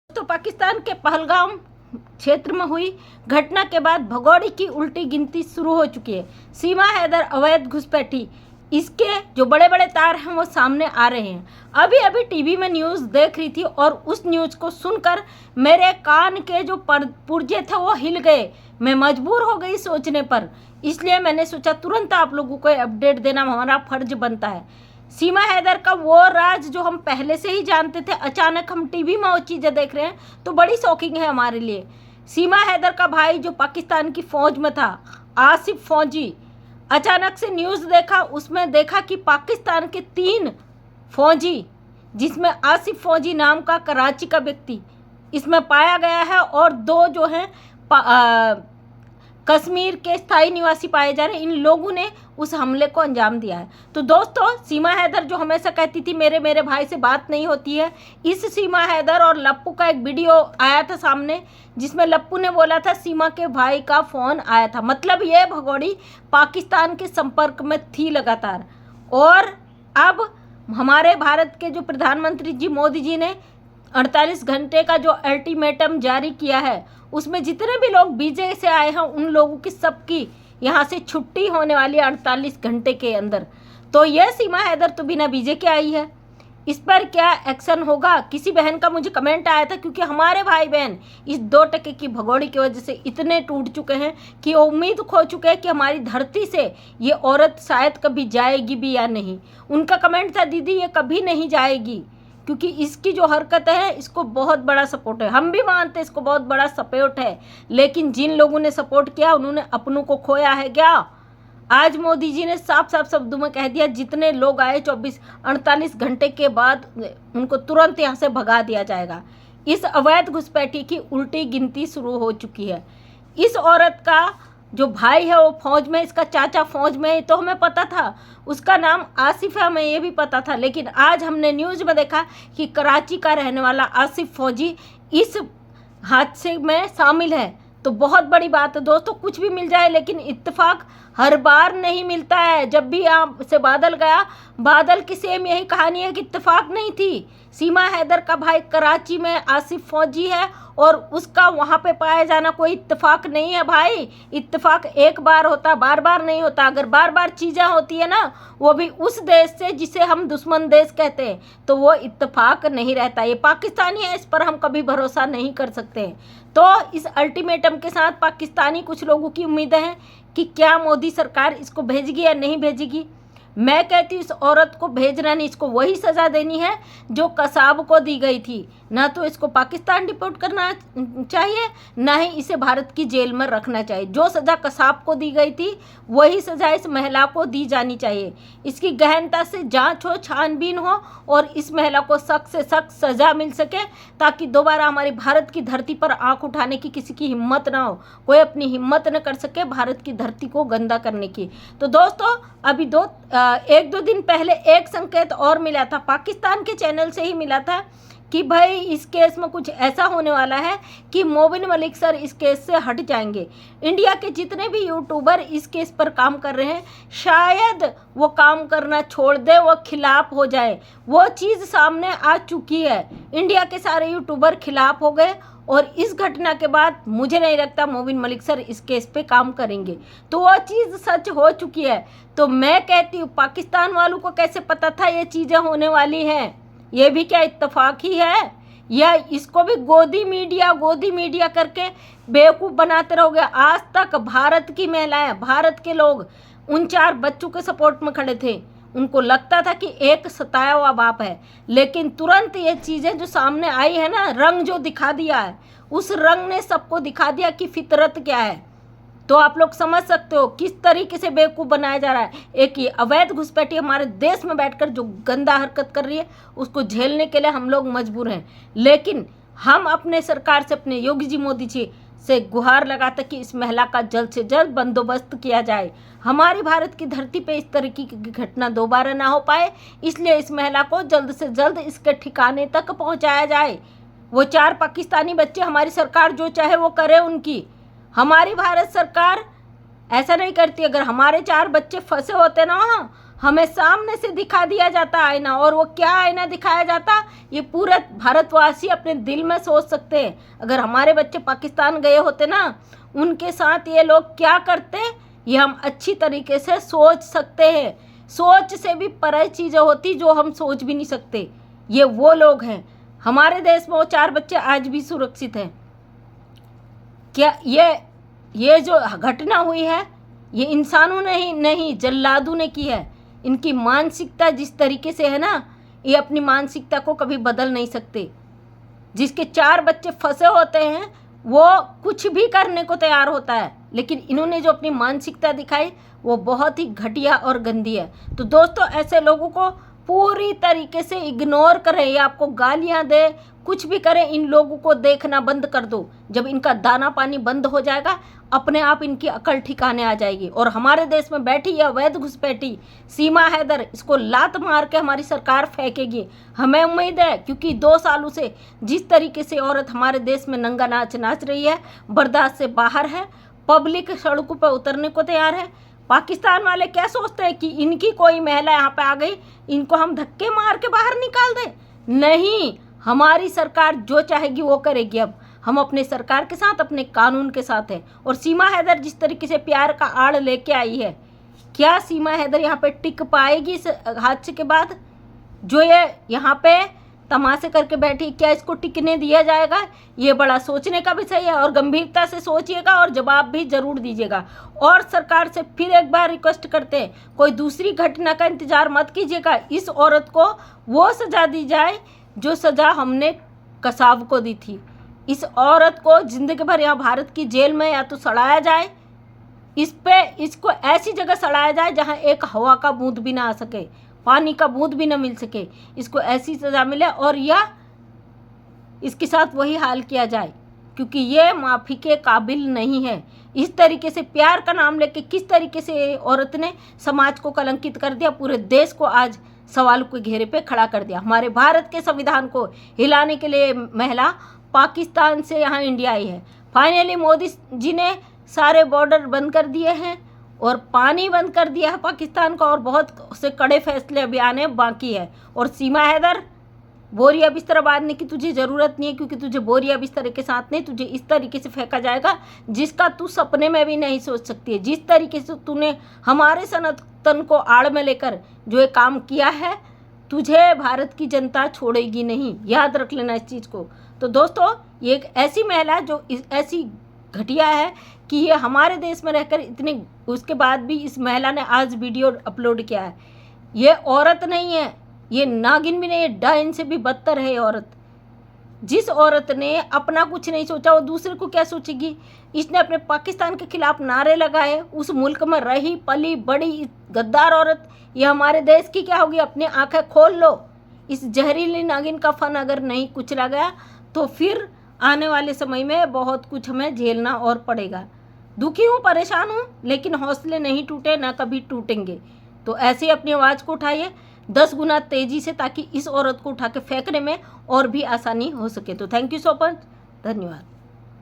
तो पाकिस्तान के पहलगाम क्षेत्र में हुई घटना के बाद भगोड़े की उल्टी गिनती शुरू हो चुकी है। सीमा हैदर अवैध घुसपैठी, इसके जो बड़े बड़े तार हैं वो सामने आ रहे हैं। अभी अभी टीवी में न्यूज़ देख रही थी और उस न्यूज़ को सुनकर मेरे कान के जो पुर्जे थे वो हिल गए। मैं मजबूर हो गई सोचने पर, इसलिए मैंने सोचा तुरंत आप लोगों को अपडेट देना हमारा फर्ज बनता है। सीमा हैदर का वो राज जो हम पहले से ही जानते थे, अचानक हम टीवी में वो चीज़ें देख रहे हैं तो बड़ी शॉकिंग है हमारे लिए। सीमा हैदर का भाई जो पाकिस्तान की फ़ौज में था, आसिफ फौजी, अचानक से न्यूज़ देखा, उसमें देखा कि पाकिस्तान के 3 फौजी, जिसमें आसिफ फौजी नाम का कराची का व्यक्ति इसमें पाया गया है और 2 जो हैं कश्मीर के स्थायी निवासी पाए जा रहे हैं, इन लोगों ने उस हमले को अंजाम दिया है। तो दोस्तों, सीमा हैदर जो हमेशा कहती थी मेरे भाई से बात नहीं होती है, इस सीमा हैदर और लप्पू का एक वीडियो आया था सामने, जिसमें लप्पू ने बोला था सीमा के भाई का फ़ोन आया था। मतलब ये भगोड़ी पाकिस्तान के संपर्क में थी लगातार। और अब हमारे भारत के जो प्रधानमंत्री जी मोदी जी ने 48 घंटे का जो अल्टीमेटम जारी किया है, उसमें जितने भी लोग बीजे से आए हैं उन लोगों की सबकी यहाँ से छुट्टी होने वाली है 48 घंटे के अंदर। तो यह सीमा हैदर तो बिना बीजे के आई है, इस पर क्या एक्शन होगा? किसी बहन का मुझे कमेंट आया था, क्योंकि हमारे भाई बहन इस 2 टके की भगोड़ी की वजह से इतने टूट चुके हैं कि उम्मीद खो चुके हैं कि हमारी धरती से ये औरत शायद कभी जाएगी भी या नहीं। उनका कमेंट था, दीदी ये कभी नहीं जाएगी, क्योंकि इसकी जो हरकत है इसको बहुत बड़ा सपोर्ट है। हम भी मानते हैं इसको बहुत बड़ा सपोर्ट है, लेकिन जिन लोगों ने सपोर्ट किया उन्होंने अपनों को खोया है क्या? आज मोदी जी ने साफ साफ शब्दों में कह दिया, जितने लोग आए 48 घंटे के बाद उनको तुरंत यहाँ से भगा दिया जाएगा। इस अवैध घुसपैठी की उल्टी गिनती शुरू हो चुकी है। इस औरत का जो भाई है वो फौज में, इसका चाचा फौज में, तो हमें पता था। उसका नाम आसिफ है, हमें ये भी पता था। लेकिन आज हमने न्यूज़ में देखा कि कराची का रहने वाला आसिफ फौजी इस हादसे में शामिल है। तो बहुत बड़ी बात है दोस्तों। कुछ भी मिल जाए, लेकिन इत्तेफाक हर बार नहीं मिलता है। जब भी यहाँ से बादल गया, बादल की सेम यही कहानी है कि इत्तेफाक नहीं थी। सीमा हैदर का भाई कराची में आसिफ फौजी है और उसका वहाँ पे पाया जाना कोई इत्तेफाक नहीं है भाई। इत्तेफाक एक बार होता, बार बार नहीं होता। अगर बार बार चीज़ें होती है ना, वो भी उस देश से जिसे हम दुश्मन देश कहते हैं, तो वो इत्तेफाक नहीं रहता। ये पाकिस्तानी है, इस पर हम कभी भरोसा नहीं कर सकते। तो इस अल्टीमेटम के साथ पाकिस्तानी कुछ लोगों की उम्मीदें हैं कि क्या मोदी सरकार इसको भेजेगी या नहीं भेजेगी। मैं कहती हूँ इस औरत को भेजना नहीं, इसको वही सज़ा देनी है जो कसाब को दी गई थी। ना तो इसको पाकिस्तान डिपोर्ट करना चाहिए, ना ही इसे भारत की जेल में रखना चाहिए। जो सज़ा कसाब को दी गई थी वही सज़ा इस महिला को दी जानी चाहिए। इसकी गहनता से जांच हो, छानबीन हो और इस महिला को सख्त से सख्त सज़ा मिल सके, ताकि दोबारा हमारी भारत की धरती पर आंख उठाने की किसी की हिम्मत ना हो, कोई अपनी हिम्मत न कर सके भारत की धरती को गंदा करने की। तो दोस्तों, अभी 1-2 दिन पहले एक संकेत और मिला था, पाकिस्तान के चैनल से ही मिला था, कि भाई इस केस में कुछ ऐसा होने वाला है कि मोबिन मलिक सर इस केस से हट जाएंगे। इंडिया के जितने भी यूट्यूबर इस केस पर काम कर रहे हैं, शायद वो काम करना छोड़ दे, वो खिलाफ हो जाए। वो चीज़ सामने आ चुकी है, इंडिया के सारे यूट्यूबर खिलाफ हो गए और इस घटना के बाद मुझे नहीं लगता मोबिन मलिक सर इस केस पे काम करेंगे। तो वो चीज़ सच हो चुकी है। तो मैं कहती हूँ, पाकिस्तान वालों को कैसे पता था ये चीज़ें होने वाली हैं? ये भी क्या इत्तेफाक ही है, या इसको भी गोदी मीडिया करके बेवकूफ़ बनाते रहोगे? आज तक भारत की महिलाएं, भारत के लोग उन 4 बच्चों के सपोर्ट में खड़े थे। उनको लगता था कि एक सताया हुआ बाप है, लेकिन तुरंत ये चीज़ें जो सामने आई है ना, रंग जो दिखा दिया है, उस रंग ने सबको दिखा दिया कि फितरत क्या है। तो आप लोग समझ सकते हो किस तरीके से बेवकूफ़ बनाया जा रहा है। एक ये अवैध घुसपैठी हमारे देश में बैठकर जो गंदा हरकत कर रही है, उसको झेलने के लिए हम लोग मजबूर हैं। लेकिन हम अपने सरकार से, अपने योगी जी मोदी जी से गुहार लगाते कि इस महिला का जल्द से जल्द बंदोबस्त किया जाए। हमारी भारत की धरती पे इस तरीके की घटना दोबारा ना हो पाए, इसलिए इस महिला को जल्द से जल्द इसके ठिकाने तक पहुँचाया जाए। वो 4 पाकिस्तानी बच्चे, हमारी सरकार जो चाहे वो करे उनकी। हमारी भारत सरकार ऐसा नहीं करती। अगर हमारे 4 बच्चे फंसे होते ना वहाँ, हमें सामने से दिखा दिया जाता आईना, और वो क्या आईना दिखाया जाता ये पूरे भारतवासी अपने दिल में सोच सकते हैं। अगर हमारे बच्चे पाकिस्तान गए होते ना, उनके साथ ये लोग क्या करते ये हम अच्छी तरीके से सोच सकते हैं। सोच से भी परे चीज़ें होती जो हम सोच भी नहीं सकते। ये वो लोग हैं। हमारे देश में वो 4 बच्चे आज भी सुरक्षित हैं। क्या ये जो घटना हुई है ये इंसानों ने ही नहीं, जल्लादों ने की है। इनकी मानसिकता जिस तरीके से है ना, ये अपनी मानसिकता को कभी बदल नहीं सकते। जिसके 4 बच्चे फंसे होते हैं वो कुछ भी करने को तैयार होता है, लेकिन इन्होंने जो अपनी मानसिकता दिखाई वो बहुत ही घटिया और गंदी है। तो दोस्तों, ऐसे लोगों को पूरी तरीके से इग्नोर करें या आपको गालियां दे, कुछ भी करें, इन लोगों को देखना बंद कर दो। जब इनका दाना पानी बंद हो जाएगा, अपने आप इनकी अकल ठिकाने आ जाएगी। और हमारे देश में बैठी है अवैध घुसपैठी सीमा हैदर, इसको लात मार के हमारी सरकार फेंकेगी, हमें उम्मीद है। क्योंकि 2 सालों से जिस तरीके से औरत हमारे देश में नंगा नाच नाच रही है, बर्दाश्त से बाहर है। पब्लिक सड़कों पर उतरने को तैयार है। पाकिस्तान वाले क्या सोचते हैं कि इनकी कोई महिला यहाँ पे आ गई, इनको हम धक्के मार के बाहर निकाल दें? नहीं, हमारी सरकार जो चाहेगी वो करेगी। अब हम अपने सरकार के साथ, अपने कानून के साथ हैं। और सीमा हैदर जिस तरीके से प्यार का आड़ लेके आई है, क्या सीमा हैदर यहाँ पे टिक पाएगी इस हादसे के बाद? जो ये यहाँ पे तमाशे करके बैठी, क्या इसको टिकने दिया जाएगा? ये बड़ा सोचने का विषय है, और गंभीरता से सोचिएगा और जवाब भी जरूर दीजिएगा। और सरकार से फिर एक बार रिक्वेस्ट करते हैं, कोई दूसरी घटना का इंतजार मत कीजिएगा। इस औरत को वो सजा दी जाए जो सजा हमने कसाब को दी थी। इस औरत को जिंदगी भर यहाँ भारत की जेल में या तो सड़ाया जाए, इसको ऐसी जगह सड़ाया जाए जहाँ एक हवा का बूंद भी ना आ सके, पानी का बूंद भी ना मिल सके। इसको ऐसी सज़ा मिले, और या इसके साथ वही हाल किया जाए, क्योंकि ये माफ़ी के काबिल नहीं है। इस तरीके से प्यार का नाम लेके किस तरीके से औरत ने समाज को कलंकित कर दिया, पूरे देश को आज सवाल के घेरे पे खड़ा कर दिया। हमारे भारत के संविधान को हिलाने के लिए महिला पाकिस्तान से यहाँ इंडिया आई है। फाइनली मोदी जी ने सारे बॉर्डर बंद कर दिए हैं और पानी बंद कर दिया है पाकिस्तान का, और बहुत से कड़े फैसले अभी आने बाकी है। और सीमा हैदर, बोरिया बिस्तर बांधने की तुझे ज़रूरत नहीं है, क्योंकि तुझे बोरिया बिस्तर के साथ नहीं, तुझे इस तरीके से फेंका जाएगा जिसका तू सपने में भी नहीं सोच सकती है। जिस तरीके से तूने हमारे सनातन को आड़ में लेकर जो ये काम किया है, तुझे भारत की जनता छोड़ेगी नहीं, याद रख लेना इस चीज़ को। तो दोस्तों, ये एक ऐसी महिला जो ऐसी घटिया है कि ये हमारे देश में रहकर इतने, उसके बाद भी इस महिला ने आज वीडियो अपलोड किया है। ये औरत नहीं है, ये नागिन भी नहीं है, डायन से भी बदतर है ये औरत। जिस औरत ने अपना कुछ नहीं सोचा वो दूसरे को क्या सोचेगी। इसने अपने पाकिस्तान के खिलाफ नारे लगाए, उस मुल्क में रही पली बड़ी गद्दार औरत, ये हमारे देश की क्या होगी? अपनी आंखें खोल लो। इस जहरीली नागिन का फन अगर नहीं कुचला गया तो फिर आने वाले समय में बहुत कुछ हमें झेलना और पड़ेगा। दुखी हूँ, परेशान हूँ, लेकिन हौसले नहीं टूटे, ना कभी टूटेंगे। तो ऐसे ही अपनी आवाज़ को उठाइए 10 गुना तेज़ी से, ताकि इस औरत को उठा के फेंकने में और भी आसानी हो सके। तो थैंक यू सो मच, धन्यवाद।